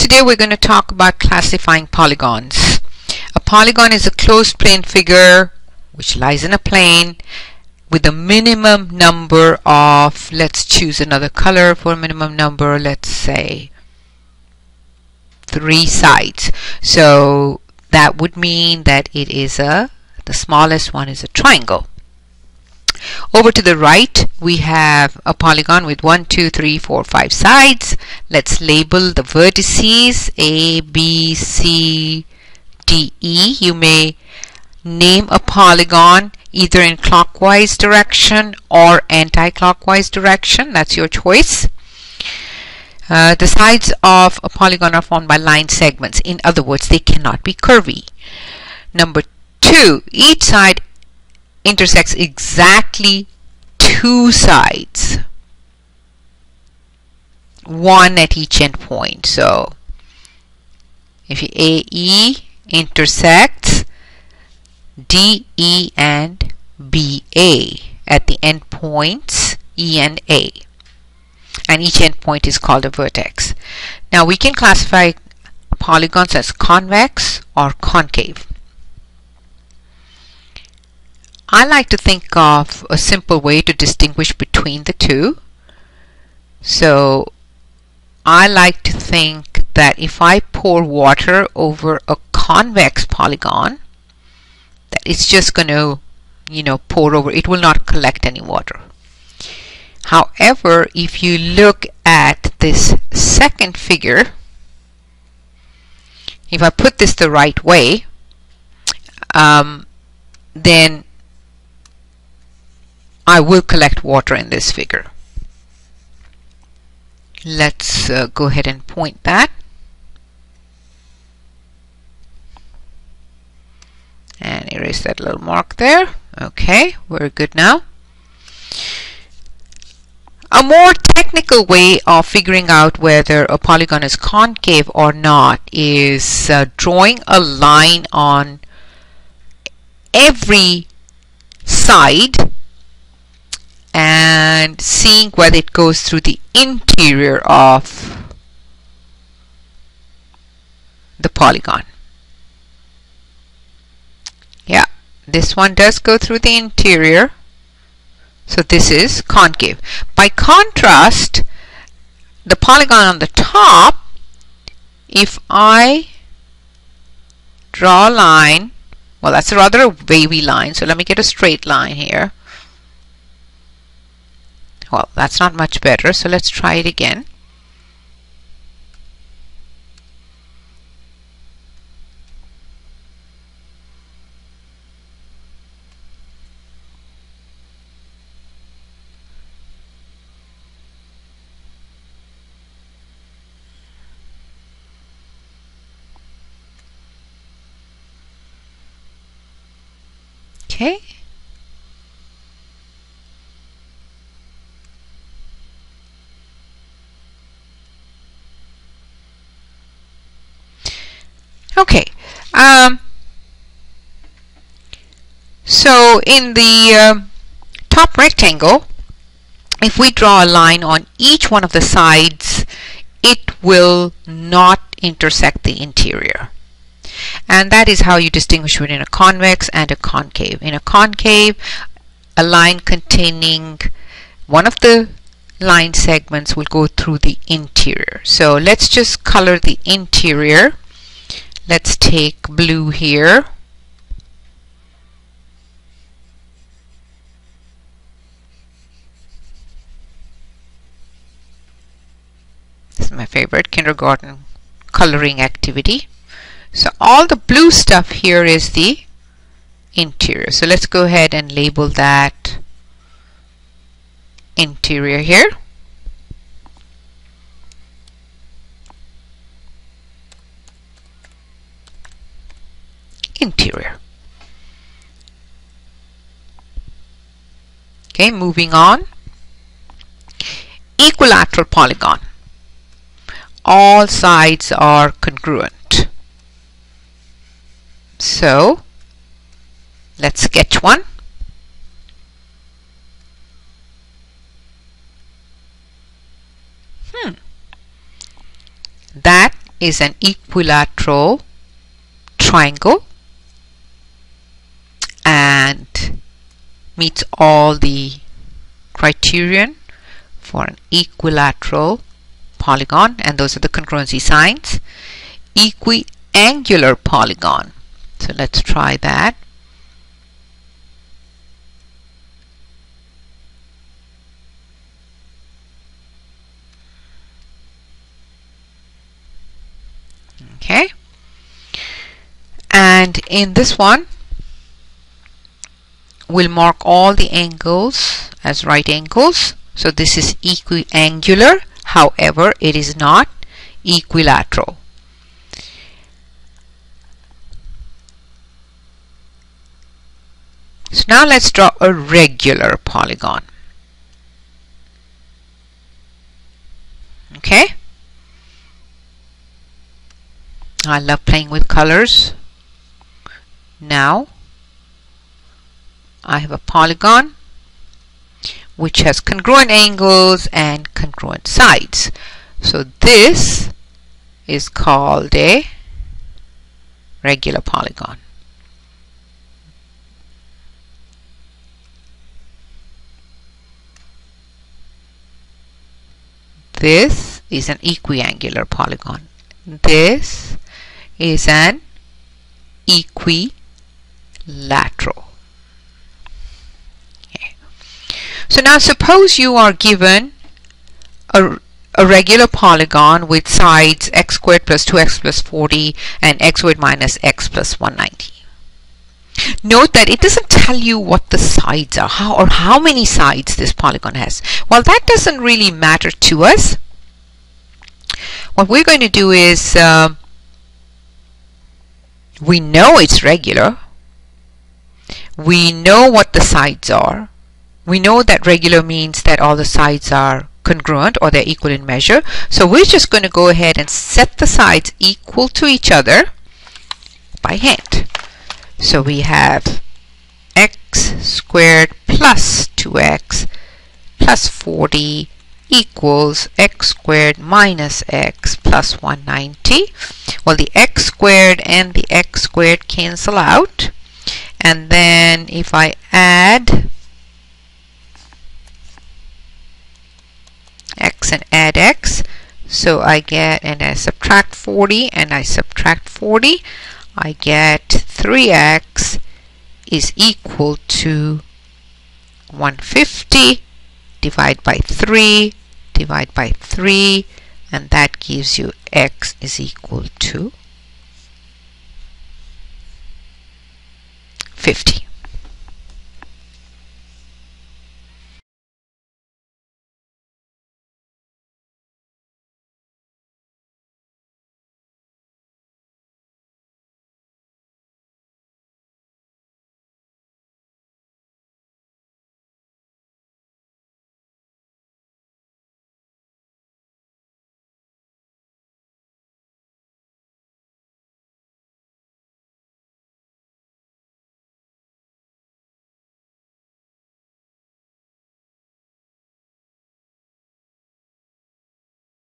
Today we're going to talk about classifying polygons. A polygon is a closed plane figure which lies in a plane with a minimum number of, let's choose another color for a minimum number, let's say 3 sides. So that would mean that it is the smallest one is a triangle. Over to the right we have a polygon with 1, 2, 3, 4, 5 sides. Let's label the vertices A, B, C, D, E. You may name a polygon either in clockwise direction or anti-clockwise direction. That's your choice. The sides of a polygon are formed by line segments. In other words, they cannot be curvy. Number 2, each side intersects exactly 2 sides, one at each end point. So if AE intersects DE and BA at the end points E and A, and each end point is called a vertex. Now we can classify polygons as convex or concave. I like to think of a simple way to distinguish between the two. So I like to think that if I pour water over a convex polygon, that it's just going to, pour over. It will not collect any water. However, if you look at this second figure, if I put this the right way, then I will collect water in this figure. Let's go ahead and point that. And erase that little mark there. Okay, we're good now. A more technical way of figuring out whether a polygon is concave or not is drawing a line on every side and seeing whether it goes through the interior of the polygon. Yeah, this one does go through the interior, so this is concave. By contrast, the polygon on the top, if I draw a line, well, that's a rather wavy line, so let me get a straight line here. Well, that's not much better, so let's try it again. Okay. Okay, so in the top rectangle, if we draw a line on each one of the sides, it will not intersect the interior. And that is how you distinguish between a convex and a concave. In a concave, a line containing one of the line segments will go through the interior. So let's just color the interior. Let's take blue here. This is my favorite kindergarten coloring activity. So all the blue stuff here is the interior. So let's go ahead and label that interior here. Interior. Okay, moving on. Equilateral polygon. All sides are congruent. So let's sketch one. That is an equilateral triangle and meets all the criterion for an equilateral polygon, and those are the congruency signs. Equiangular polygon. So let's try that. Okay. And in this one, we'll mark all the angles as right angles. So this is equiangular. However, it is not equilateral. So now let's draw a regular polygon. Okay. I love playing with colors. Now I have a polygon which has congruent angles and congruent sides. So this is called a regular polygon. This is an equiangular polygon. This is an equilateral. Okay. So now suppose you are given a regular polygon with sides x squared plus 2x plus 40 and x squared minus x plus 190. Note that it doesn't tell you what the sides are, how many sides this polygon has. Well, that doesn't really matter to us. What we're going to do is, we know it's regular. We know what the sides are. We know that regular means that all the sides are congruent or they're equal in measure. So we're just going to go ahead and set the sides equal to each other by hand. So we have x squared plus 2x plus 40 equals x squared minus x plus 190. Well, the x squared and the x squared cancel out, and then if I add x and add x, so I get, and I subtract 40 and I subtract 40, I get 3x is equal to 150 divide by 3 divide by 3, and that gives you x is equal to 50.